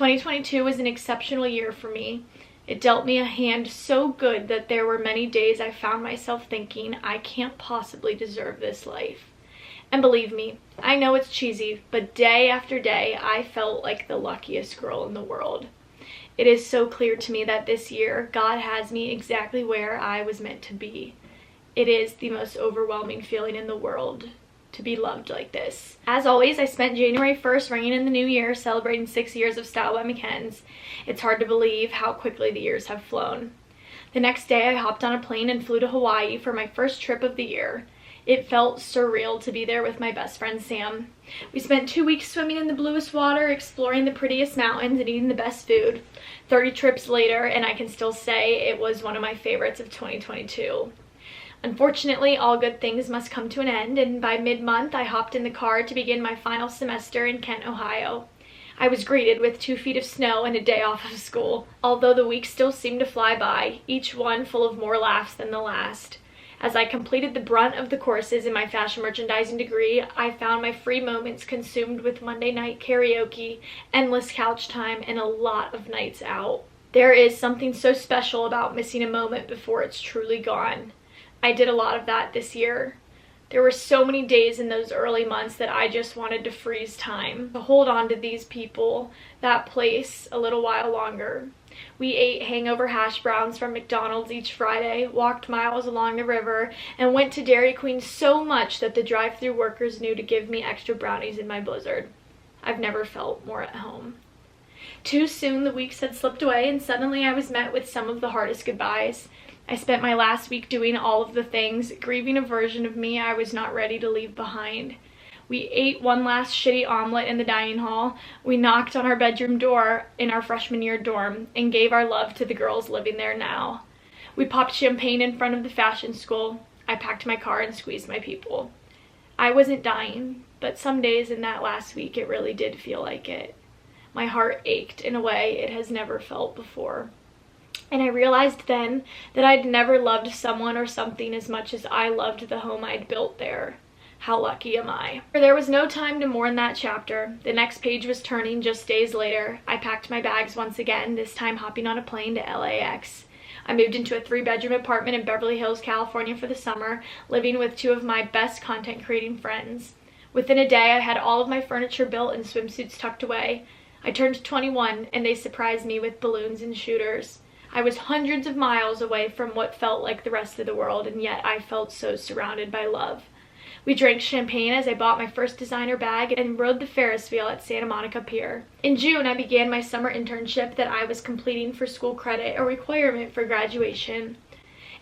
2022 was an exceptional year for me. It dealt me a hand so good that there were many days I found myself thinking, I can't possibly deserve this life. And believe me, I know it's cheesy, but day after day, I felt like the luckiest girl in the world. It is so clear to me that this year, God has me exactly where I was meant to be. It is the most overwhelming feeling in the world to be loved like this. As always, I spent January 1st ringing in the new year, celebrating 6 years of Style by McKenn's. It's hard to believe how quickly the years have flown. The next day, I hopped on a plane and flew to Hawaii for my first trip of the year. It felt surreal to be there with my best friend Sam. We spent 2 weeks swimming in the bluest water, exploring the prettiest mountains, and eating the best food. 30 trips later, and I can still say it was one of my favorites of 2022. Unfortunately, all good things must come to an end, and by mid-month, I hopped in the car to begin my final semester in Kent, Ohio. I was greeted with 2 feet of snow and a day off of school, although the weeks still seemed to fly by, each one full of more laughs than the last. As I completed the brunt of the courses in my fashion merchandising degree, I found my free moments consumed with Monday night karaoke, endless couch time, and a lot of nights out. There is something so special about missing a moment before it's truly gone. I did a lot of that this year. There were so many days in those early months that I just wanted to freeze time, to hold on to these people, that place, a little while longer. We ate hangover hash browns from McDonald's each Friday, walked miles along the river, and went to Dairy Queen so much that the drive-thru workers knew to give me extra brownies in my Blizzard. I've never felt more at home. Too soon the weeks had slipped away, and suddenly I was met with some of the hardest goodbyes. I spent my last week doing all of the things, grieving a version of me I was not ready to leave behind. We ate one last shitty omelet in the dining hall. We knocked on our bedroom door in our freshman year dorm and gave our love to the girls living there now. We popped champagne in front of the fashion school. I packed my car and squeezed my people. I wasn't dying, but some days in that last week it really did feel like it. My heart ached in a way it has never felt before. And I realized then that I'd never loved someone or something as much as I loved the home I'd built there. How lucky am I? There was no time to mourn that chapter. The next page was turning just days later. I packed my bags once again, this time hopping on a plane to LAX. I moved into a 3-bedroom apartment in Beverly Hills, California for the summer, living with 2 of my best content creating friends. Within a day, I had all of my furniture built and swimsuits tucked away. I turned 21 and they surprised me with balloons and shooters. I was hundreds of miles away from what felt like the rest of the world, and yet I felt so surrounded by love. We drank champagne as I bought my first designer bag and rode the Ferris wheel at Santa Monica Pier. In June, I began my summer internship that I was completing for school credit, a requirement for graduation.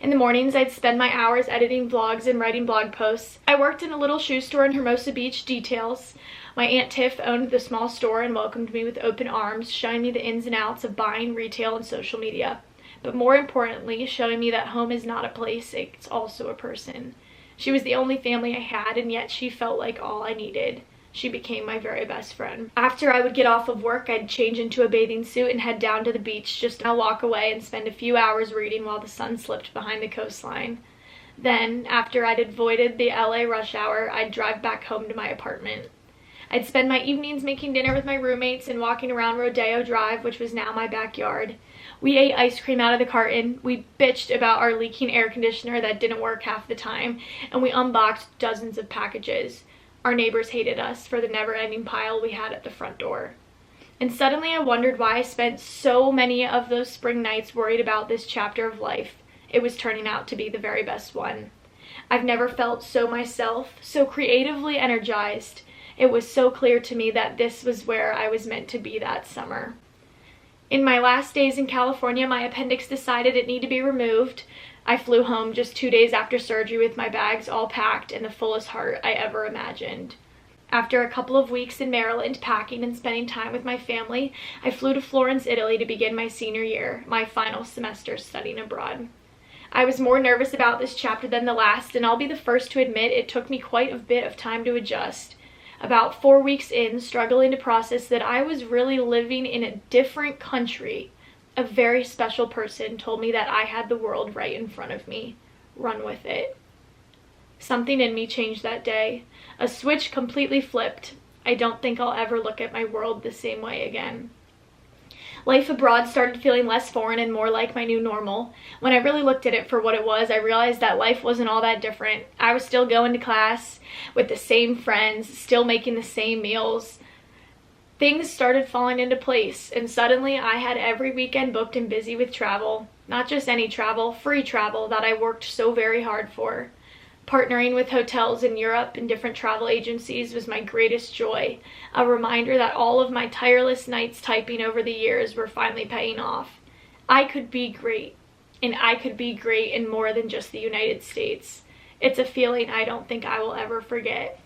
In the mornings, I'd spend my hours editing vlogs and writing blog posts. I worked in a little shoe store in Hermosa Beach, Details. My Aunt Tiff owned the small store and welcomed me with open arms, showing me the ins and outs of buying, retail, and social media. But more importantly, showing me that home is not a place, it's also a person. She was the only family I had, and yet she felt like all I needed. She became my very best friend. After I would get off of work, I'd change into a bathing suit and head down to the beach, just to walk away and spend a few hours reading while the sun slipped behind the coastline. Then, after I'd avoided the LA rush hour, I'd drive back home to my apartment. I'd spend my evenings making dinner with my roommates and walking around Rodeo Drive, which was now my backyard. We ate ice cream out of the carton, we bitched about our leaking air conditioner that didn't work half the time, and we unboxed dozens of packages. Our neighbors hated us for the never-ending pile we had at the front door. And suddenly I wondered why I spent so many of those spring nights worried about this chapter of life. It was turning out to be the very best one. I've never felt so myself, so creatively energized. It was so clear to me that this was where I was meant to be that summer. In my last days in California, my appendix decided it needed to be removed. I flew home just 2 days after surgery with my bags all packed and the fullest heart I ever imagined. After a couple of weeks in Maryland packing and spending time with my family, I flew to Florence, Italy to begin my senior year, my final semester studying abroad. I was more nervous about this chapter than the last, and I'll be the first to admit it took me quite a bit of time to adjust. About 4 weeks in, struggling to process that I was really living in a different country, a very special person told me that I had the world right in front of me. Run with it. Something in me changed that day. A switch completely flipped. I don't think I'll ever look at my world the same way again. Life abroad started feeling less foreign and more like my new normal. When I really looked at it for what it was, I realized that life wasn't all that different. I was still going to class with the same friends, still making the same meals. Things started falling into place, and suddenly I had every weekend booked and busy with travel. Not just any travel, free travel that I worked so very hard for. Partnering with hotels in Europe and different travel agencies was my greatest joy, a reminder that all of my tireless nights typing over the years were finally paying off. I could be great, and I could be great in more than just the United States. It's a feeling I don't think I will ever forget.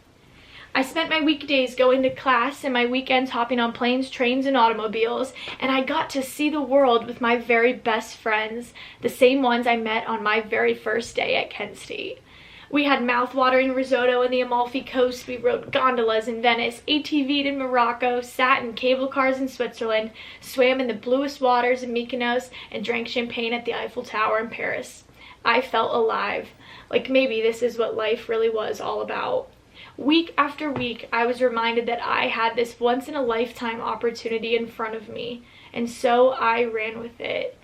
I spent my weekdays going to class and my weekends hopping on planes, trains, and automobiles, and I got to see the world with my very best friends, the same ones I met on my very first day at Kent State. We had mouth-watering risotto in the Amalfi Coast, we rode gondolas in Venice, ATV'd in Morocco, sat in cable cars in Switzerland, swam in the bluest waters in Mykonos, and drank champagne at the Eiffel Tower in Paris. I felt alive, like maybe this is what life really was all about. Week after week, I was reminded that I had this once-in-a-lifetime opportunity in front of me, and so I ran with it.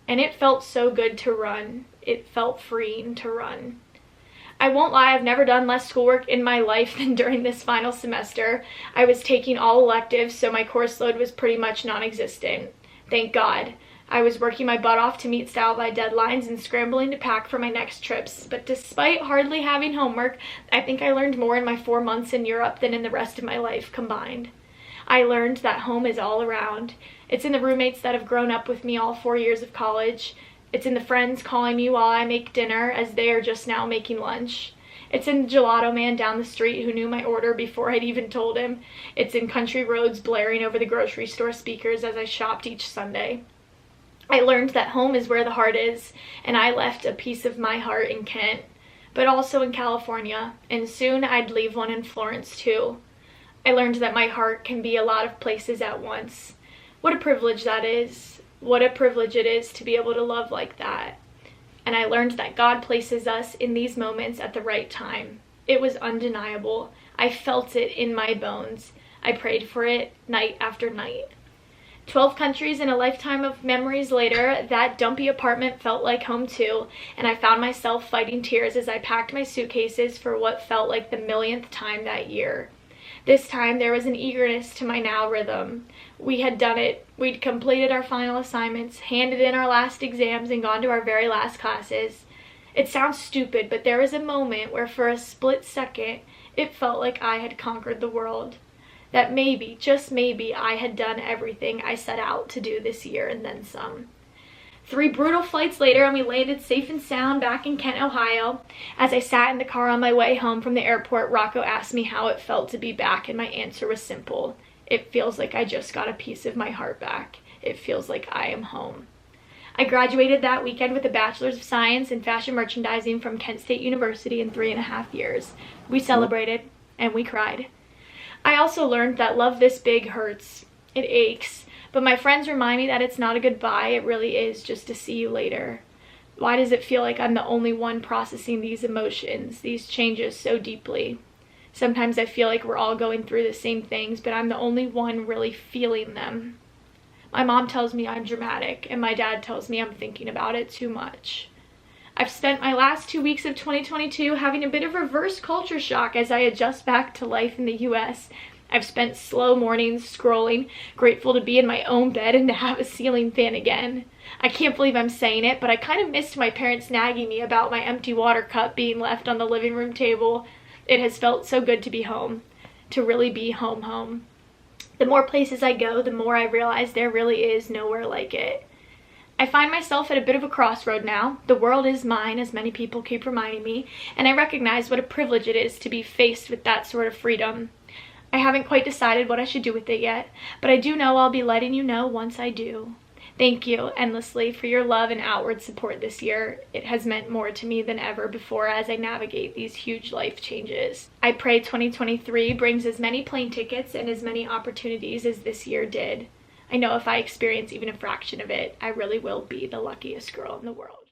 And it felt so good to run. It felt freeing to run. I won't lie, I've never done less schoolwork in my life than during this final semester. I was taking all electives, so my course load was pretty much non-existent. Thank God. I was working my butt off to meet style by deadlines and scrambling to pack for my next trips. But despite hardly having homework, I think I learned more in my 4 months in Europe than in the rest of my life combined. I learned that home is all around. It's in the roommates that have grown up with me all 4 years of college. It's in the friends calling me while I make dinner as they are just now making lunch. It's in the gelato man down the street who knew my order before I'd even told him. It's in country roads blaring over the grocery store speakers as I shopped each Sunday. I learned that home is where the heart is, and I left a piece of my heart in Kent, but also in California, and soon I'd leave one in Florence too. I learned that my heart can be a lot of places at once. What a privilege that is. What a privilege it is to be able to love like that. And I learned that God places us in these moments at the right time. It was undeniable. I felt it in my bones. I prayed for it night after night. 12 countries and a lifetime of memories later, that dumpy apartment felt like home too, and I found myself fighting tears as I packed my suitcases for what felt like the millionth time that year. This time there was an eagerness to my now rhythm. We had done it. We'd completed our final assignments, handed in our last exams, and gone to our very last classes. It sounds stupid, but there was a moment where for a split second, it felt like I had conquered the world. That maybe, just maybe, I had done everything I set out to do this year and then some. 3 brutal flights later, and we landed safe and sound back in Kent, Ohio. As I sat in the car on my way home from the airport, Rocco asked me how it felt to be back, and my answer was simple. It feels like I just got a piece of my heart back. It feels like I am home. I graduated that weekend with a Bachelor's of Science in Fashion Merchandising from Kent State University in 3.5 years. We celebrated, and we cried. I also learned that love this big hurts. It aches. But my friends remind me that it's not a goodbye, it really is just to see you later. Why does it feel like I'm the only one processing these emotions, these changes so deeply? Sometimes I feel like we're all going through the same things, but I'm the only one really feeling them. My mom tells me I'm dramatic, and my dad tells me I'm thinking about it too much. I've spent my last 2 weeks of 2022 having a bit of reverse culture shock as I adjust back to life in the US. I've spent slow mornings scrolling, grateful to be in my own bed and to have a ceiling fan again. I can't believe I'm saying it, but I kind of missed my parents nagging me about my empty water cup being left on the living room table. It has felt so good to be home, to really be home. The more places I go, the more I realize there really is nowhere like it. I find myself at a bit of a crossroad now. The world is mine, as many people keep reminding me, and I recognize what a privilege it is to be faced with that sort of freedom. I haven't quite decided what I should do with it yet, but I do know I'll be letting you know once I do. Thank you endlessly for your love and outward support this year. It has meant more to me than ever before as I navigate these huge life changes. I pray 2023 brings as many plane tickets and as many opportunities as this year did. I know if I experience even a fraction of it, I really will be the luckiest girl in the world.